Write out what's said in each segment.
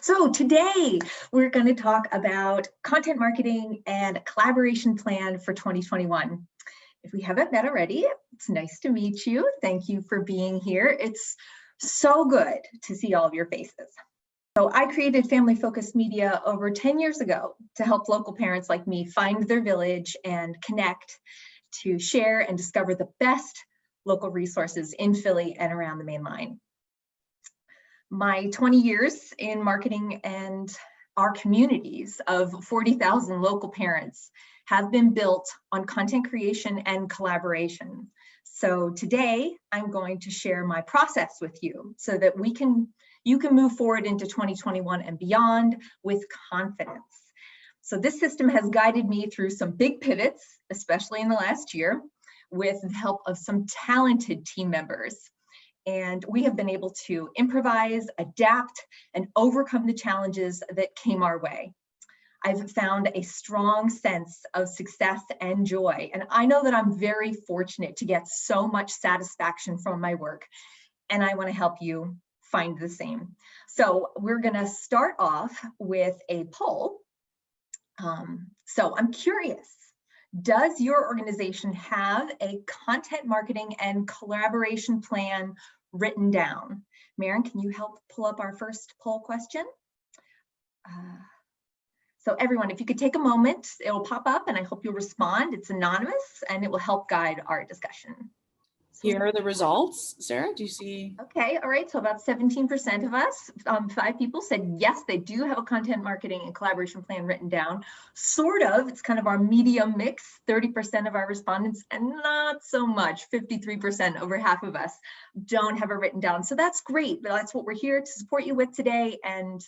So today we're going to talk about content marketing and a collaboration plan for 2021. If we haven't met already, it's nice to meet you. Thank you for being here. It's so good to see all of your faces. So I created Family Focused Media over 10 years ago to help local parents like me find their village and connect to share and discover the best local resources in Philly and around the main line. My 20 years in marketing and our communities of 40,000 local parents have been built on content creation and collaboration. So today I'm going to share my process with you so that you can move forward into 2021 and beyond with confidence. So this system has guided me through some big pivots, especially in the last year, with the help of some talented team members. And we have been able to improvise, adapt, and overcome the challenges that came our way. I've found a strong sense of success and joy. And I know that I'm very fortunate to get so much satisfaction from my work. And I want to help you find the same. So we're going to start off with a poll. So I'm curious. Does your organization have a content marketing and collaboration plan written down? Maren, can you help pull up our first poll question? So everyone, if you could take a moment, it will pop up and I hope you'll respond. It's anonymous and it will help guide our discussion. Here are the results. Sarah, do you see? Okay, all right, so about 17% of us, 5 people said yes, they do have a content marketing and collaboration plan written down. Sort of, it's kind of our medium mix, 30% of our respondents, and not so much, 53%, over half of us don't have it written down. So that's great, but that's what we're here to support you with today and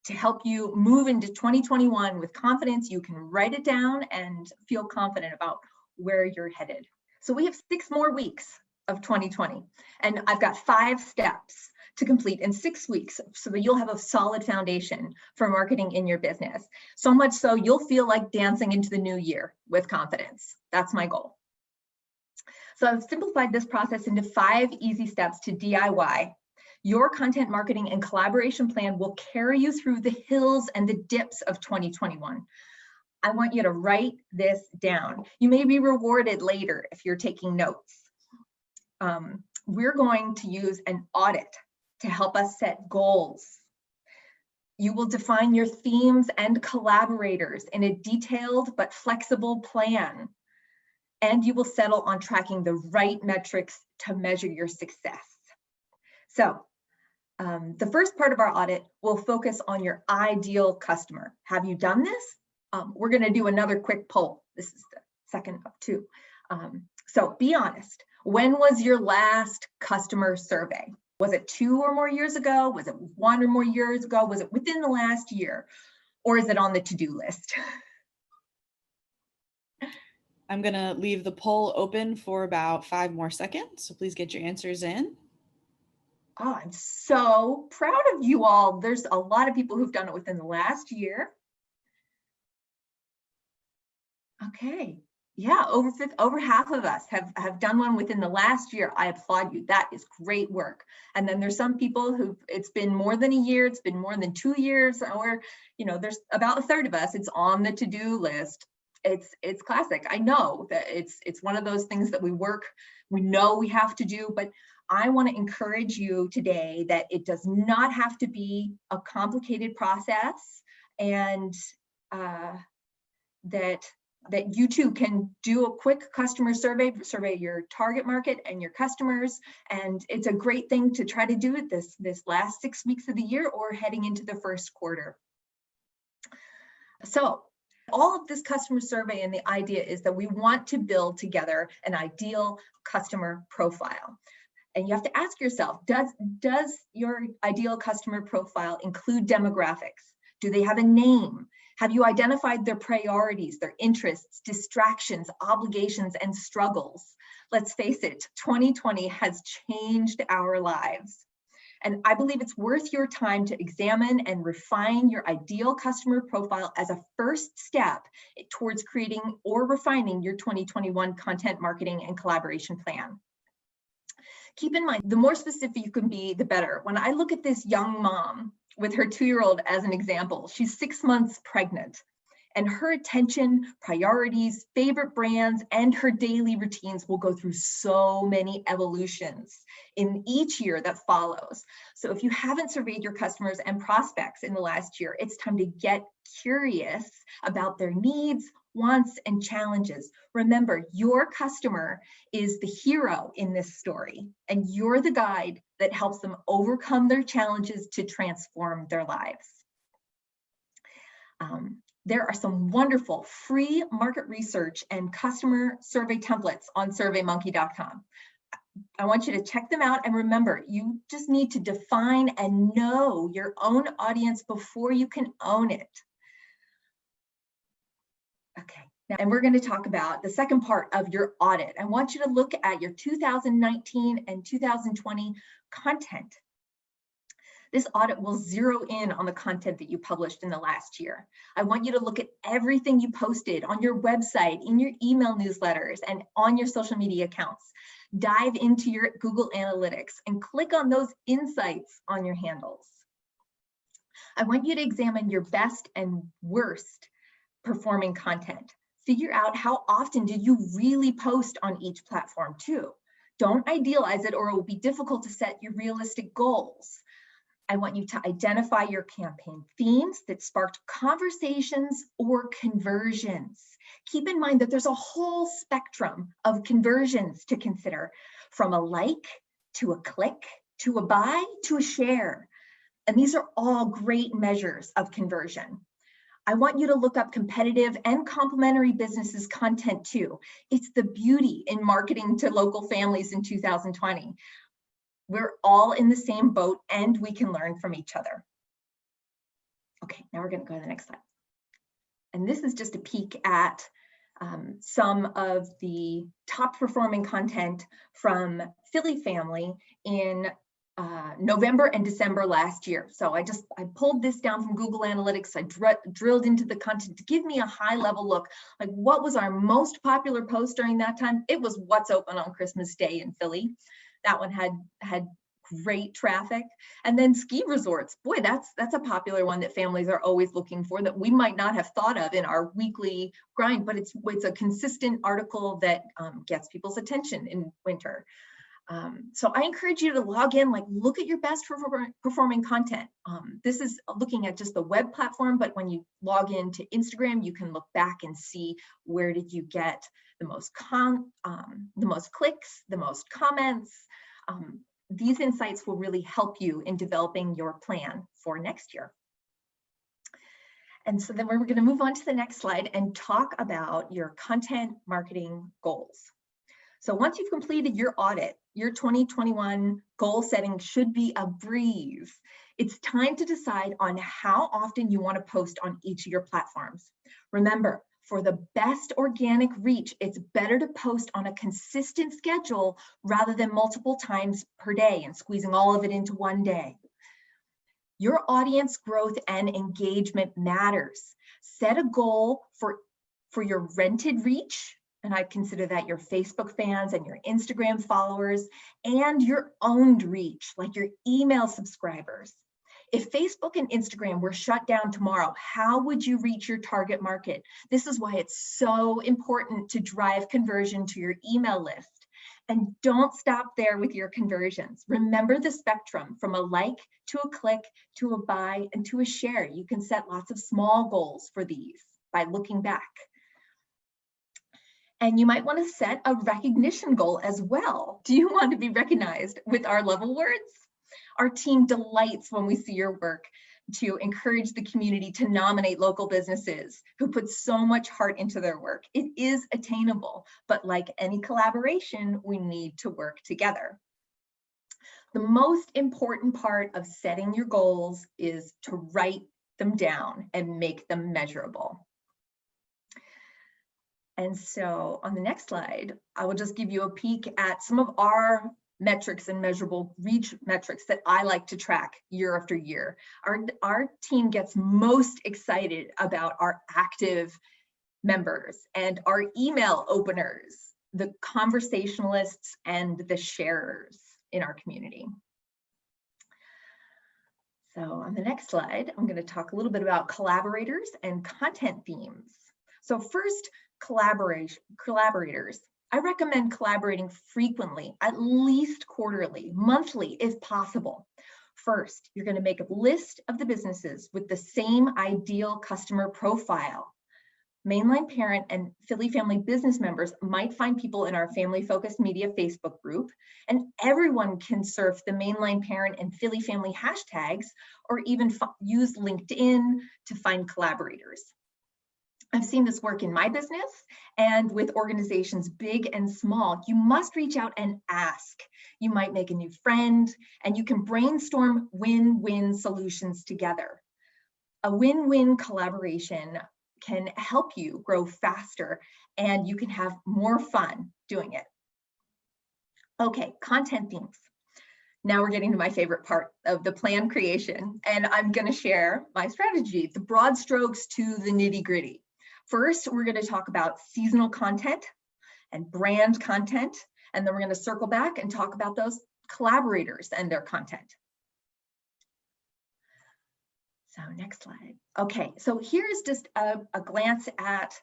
to help you move into 2021 with confidence. You can write it down and feel confident about where you're headed. So we have 6 more weeks of 2020, and I've got 5 steps to complete in 6 weeks so that you'll have a solid foundation for marketing in your business. So much so you'll feel like dancing into the new year with confidence. That's my goal. So I've simplified this process into 5 easy steps to DIY. Your content marketing and collaboration plan will carry you through the hills and the dips of 2021. I want you to write this down. You may be rewarded later if you're taking notes. We're going to use an audit to help us set goals. You will define your themes and collaborators in a detailed but flexible plan. And you will settle on tracking the right metrics to measure your success. So the first part of our audit will focus on your ideal customer. Have you done this? We're going to do another quick poll. This is the second of 2. So be honest. When was your last customer survey? Was it 2 or more years ago? Was it 1 or more years ago? Was it within the last year? Or is it on the to-do list? I'm going to leave the poll open for about 5 more seconds. So please get your answers in. Oh, I'm so proud of you all. There's a lot of people who've done it within the last year. Okay, yeah, over half of us have done one within the last year. I applaud you. That is great work. And then there's some people who it's been more than a year, it's been more than 2 years, or there's about a third of us. It's on the to-do list. It's classic. I know that it's one of those things that we know we have to do, but I want to encourage you today that it does not have to be a complicated process, and that you too can do a quick customer survey your target market and your customers. And it's a great thing to try to do it this last 6 weeks of the year or heading into the first quarter. So all of this customer survey, and the idea is that we want to build together an ideal customer profile. And you have to ask yourself, does your ideal customer profile include demographics? Do they have a name? Have you identified their priorities, their interests, distractions, obligations, and struggles? Let's face it, 2020 has changed our lives. And I believe it's worth your time to examine and refine your ideal customer profile as a first step towards creating or refining your 2021 content marketing and collaboration plan. Keep in mind, the more specific you can be, the better. When I look at this young mom with her 2-year-old as an example. She's 6 months pregnant, and her attention, priorities, favorite brands, and her daily routines will go through so many evolutions in each year that follows. So if you haven't surveyed your customers and prospects in the last year, it's time to get curious about their needs, wants, and challenges. Remember, your customer is the hero in this story, and you're the guide that helps them overcome their challenges to transform their lives. There are some wonderful free market research and customer survey templates on surveymonkey.com. I want you to check them out, and remember, you just need to define and know your own audience before you can own it. Okay, and we're going to talk about the second part of your audit. I want you to look at your 2019 and 2020 content. This audit will zero in on the content that you published in the last year. I want you to look at everything you posted on your website, in your email newsletters, and on your social media accounts. Dive into your Google Analytics and click on those insights on your handles. I want you to examine your best and worst performing content. Figure out how often did you really post on each platform too. Don't idealize it, or it will be difficult to set your realistic goals. I want you to identify your campaign themes that sparked conversations or conversions. Keep in mind that there's a whole spectrum of conversions to consider, from a like to a click, to a buy, to a share. And these are all great measures of conversion. I want you to look up competitive and complementary businesses content too. It's the beauty in marketing to local families in 2020. We're all in the same boat, and we can learn from each other. Okay, now we're going to go to the next slide. And this is just a peek at some of the top performing content from Philly Family in November and December last year. So I pulled this down from Google Analytics. I drilled into the content to give me a high level look, like what was our most popular post during that time? It was what's open on Christmas Day in Philly. That one had great traffic. And then ski resorts, boy, that's a popular one that families are always looking for, that we might not have thought of in our weekly grind, but it's a consistent article that gets people's attention in winter. So I encourage you to log in, look at your best performing content. This is looking at just the web platform, but when you log into Instagram, you can look back and see where did you get the most clicks, the most comments. These insights will really help you in developing your plan for next year. And so then we're going to move on to the next slide and talk about your content marketing goals. So once you've completed your audit, your 2021 goal setting should be a breeze. It's time to decide on how often you want to post on each of your platforms. Remember, for the best organic reach, it's better to post on a consistent schedule rather than multiple times per day and squeezing all of it into one day. Your audience growth and engagement matters. Set a goal for your rented reach, and I consider that your Facebook fans and your Instagram followers, and your owned reach, like your email subscribers. If Facebook and Instagram were shut down tomorrow, how would you reach your target market? This is why it's so important to drive conversion to your email list. And don't stop there with your conversions. Remember the spectrum from a like to a click to a buy and to a share. You can set lots of small goals for these by looking back. And you might want to set a recognition goal as well. Do you want to be recognized with our love awards? Our team delights when we see your work to encourage the community to nominate local businesses who put so much heart into their work. It is attainable, but like any collaboration, we need to work together. The most important part of setting your goals is to write them down and make them measurable. And so on the next slide, I will just give you a peek at some of our metrics and measurable reach metrics that I like to track year after year. Our team gets most excited about our active members and our email openers, the conversationalists and the sharers in our community. So on the next slide, I'm going to talk a little bit about collaborators and content themes. So first, collaborators. I recommend collaborating frequently, at least quarterly, monthly, if possible. First, you're going to make a list of the businesses with the same ideal customer profile. Mainline Parent and Philly Family business members might find people in our Family Focused Media Facebook group, and everyone can surf the Mainline Parent and Philly Family hashtags, or even use LinkedIn to find collaborators. I've seen this work in my business and with organizations big and small. You must reach out and ask. You might make a new friend, and you can brainstorm win-win solutions together. A win-win collaboration can help you grow faster, and you can have more fun doing it. Okay, content themes. Now we're getting to my favorite part of the plan creation, and I'm going to share my strategy, the broad strokes to the nitty-gritty. First, we're going to talk about seasonal content and brand content, and then we're going to circle back and talk about those collaborators and their content. So next slide. Okay, so here's just a glance at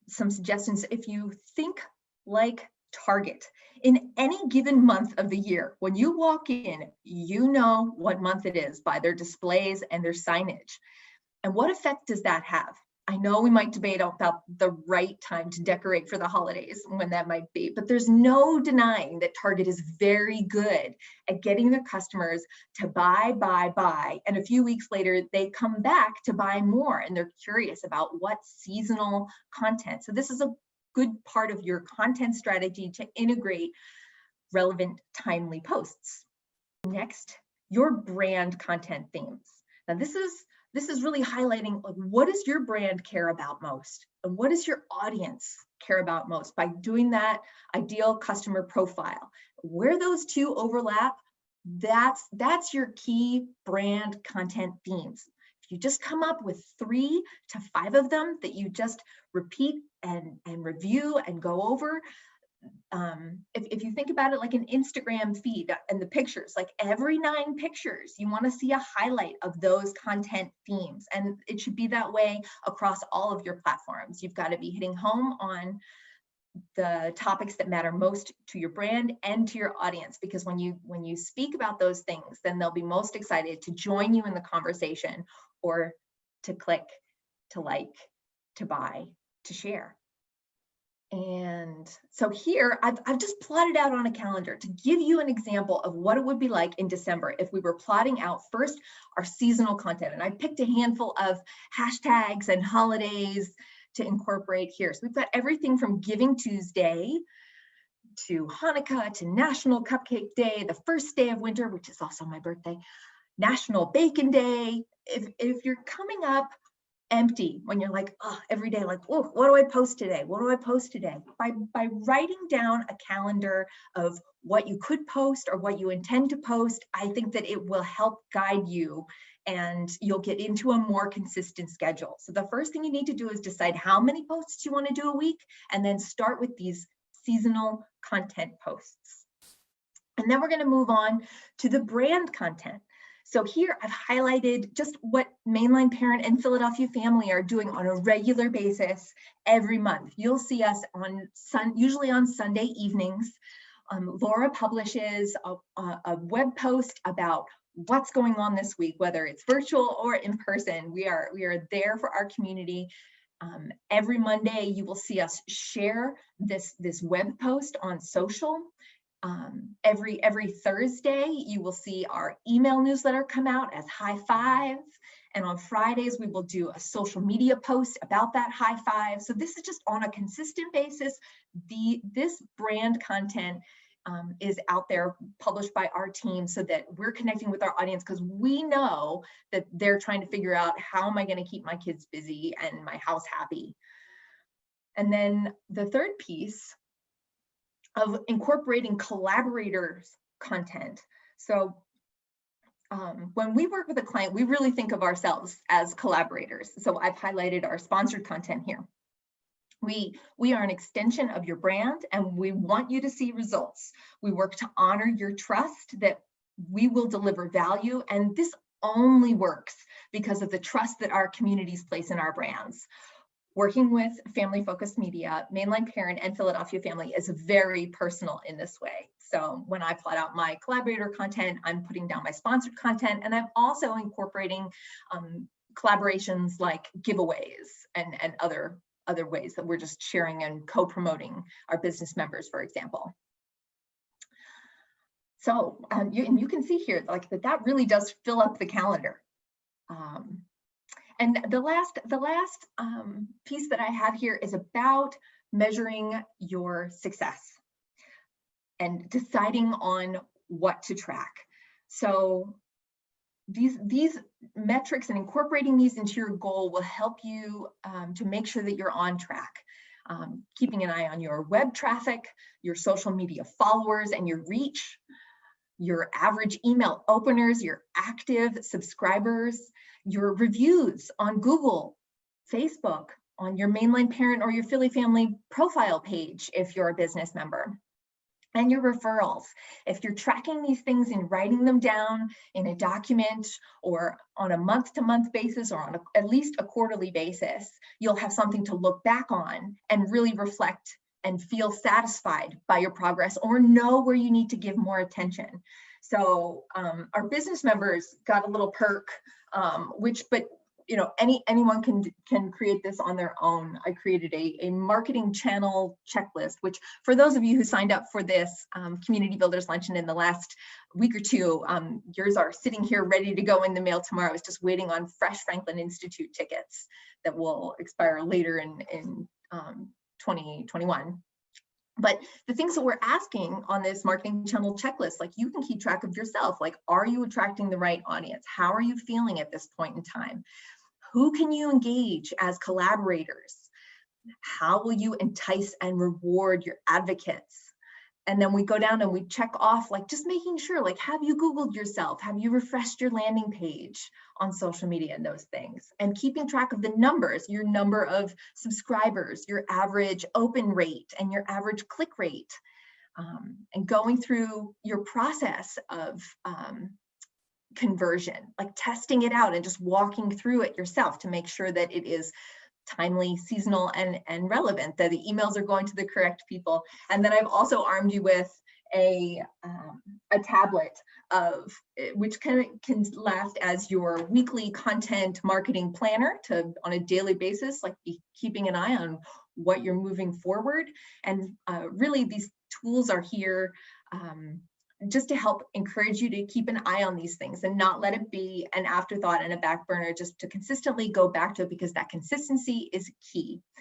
some suggestions. If you think like Target, in any given month of the year, when you walk in, you know what month it is by their displays and their signage. And what effect does that have? I know we might debate about the right time to decorate for the holidays, when that might be, but there's no denying that Target is very good at getting their customers to buy, and a few weeks later, they come back to buy more, and they're curious about what seasonal content. So this is a good part of your content strategy to integrate relevant, timely posts. Next, your brand content themes. Now this is really highlighting, like, what does your brand care about most? And what does your audience care about most by doing that ideal customer profile? Where those two overlap, that's your key brand content themes. If you just come up with 3 to 5 of them that you just repeat and review and go over, if you think about it like an Instagram feed and the pictures, like every 9 pictures, you want to see a highlight of those content themes. And it should be that way across all of your platforms. You've got to be hitting home on the topics that matter most to your brand and to your audience, because when you speak about those things, then they'll be most excited to join you in the conversation, or to click, to like, to buy, to share. And so here, I've just plotted out on a calendar to give you an example of what it would be like in December if we were plotting out first our seasonal content. And I picked a handful of hashtags and holidays to incorporate here. So we've got everything from Giving Tuesday to Hanukkah to National Cupcake Day, the first day of winter, which is also my birthday, National Bacon Day. If you're coming up empty, when you're like, oh, every day, like, oh, what do I post today? What do I post today? By writing down a calendar of what you could post or what you intend to post, I think that it will help guide you, and you'll get into a more consistent schedule. So the first thing you need to do is decide how many posts you want to do a week, and then start with these seasonal content posts. And then we're going to move on to the brand content. So here I've highlighted just what Mainline Parent and Philadelphia Family are doing on a regular basis every month. You'll see us usually on Sunday evenings. Laura publishes a web post about what's going on this week, whether it's virtual or in person. We are there for our community. Every Monday, you will see us share this web post on social. Every Thursday, you will see our email newsletter come out as high five. And on Fridays, we will do a social media post about that high five. So this is just on a consistent basis. This brand content is out there, published by our team, so that we're connecting with our audience, because we know that they're trying to figure out, how am I going to keep my kids busy and my house happy? And then the third piece of incorporating collaborators content. So when we work with a client, we really think of ourselves as collaborators. So I've highlighted our sponsored content here. We are an extension of your brand, and we want you to see results. We work to honor your trust that we will deliver value, and this only works because of the trust that our communities place in our brands. Working with family-focused media, Mainline Parent and Philadelphia Family is very personal in this way. So when I plot out my Collaborator content, I'm putting down my sponsored content, and I'm also incorporating collaborations like giveaways and other ways that we're just sharing and co-promoting our business members, for example. So you can see here like that really does fill up the calendar. And the last piece that I have here is about measuring your success and deciding on what to track. So these metrics and incorporating these into your goal will help you to make sure that you're on track. Keeping an eye on your web traffic, your social media followers and your reach, your average email openers, your active subscribers, your reviews on Google, Facebook, on your Mainline Parent or your Philly Family profile page if you're a business member, and your referrals. If you're tracking these things and writing them down in a document or on a month-to-month basis or on at least a quarterly basis, you'll have something to look back on and really reflect and feel satisfied by your progress or know where you need to give more attention. So our business members got a little perk, but you know, anyone can create this on their own. I created a marketing channel checklist, which for those of you who signed up for this Community Builders Luncheon in the last week or two, yours are sitting here ready to go in the mail tomorrow. I was just waiting on fresh Franklin Institute tickets that will expire later in 2021. But the things that we're asking on this marketing channel checklist, like you can keep track of yourself, like, are you attracting the right audience? How are you feeling at this point in time? Who can you engage as collaborators? How will you entice and reward your advocates? And then we go down and we check off, like just making sure, like, have you Googled yourself? Have you refreshed your landing page on social media and those things? And keeping track of the numbers, your number of subscribers, your average open rate and your average click rate. And going through your process of conversion, like testing it out and just walking through it yourself to make sure that it is timely, seasonal, and relevant, that the emails are going to the correct people. And then I've also armed you with a tablet which can last as your weekly content marketing planner to, on a daily basis, like be keeping an eye on what you're moving forward. And really these tools are here just to help encourage you to keep an eye on these things and not let it be an afterthought and a back burner, just to consistently go back to it, because that consistency is key.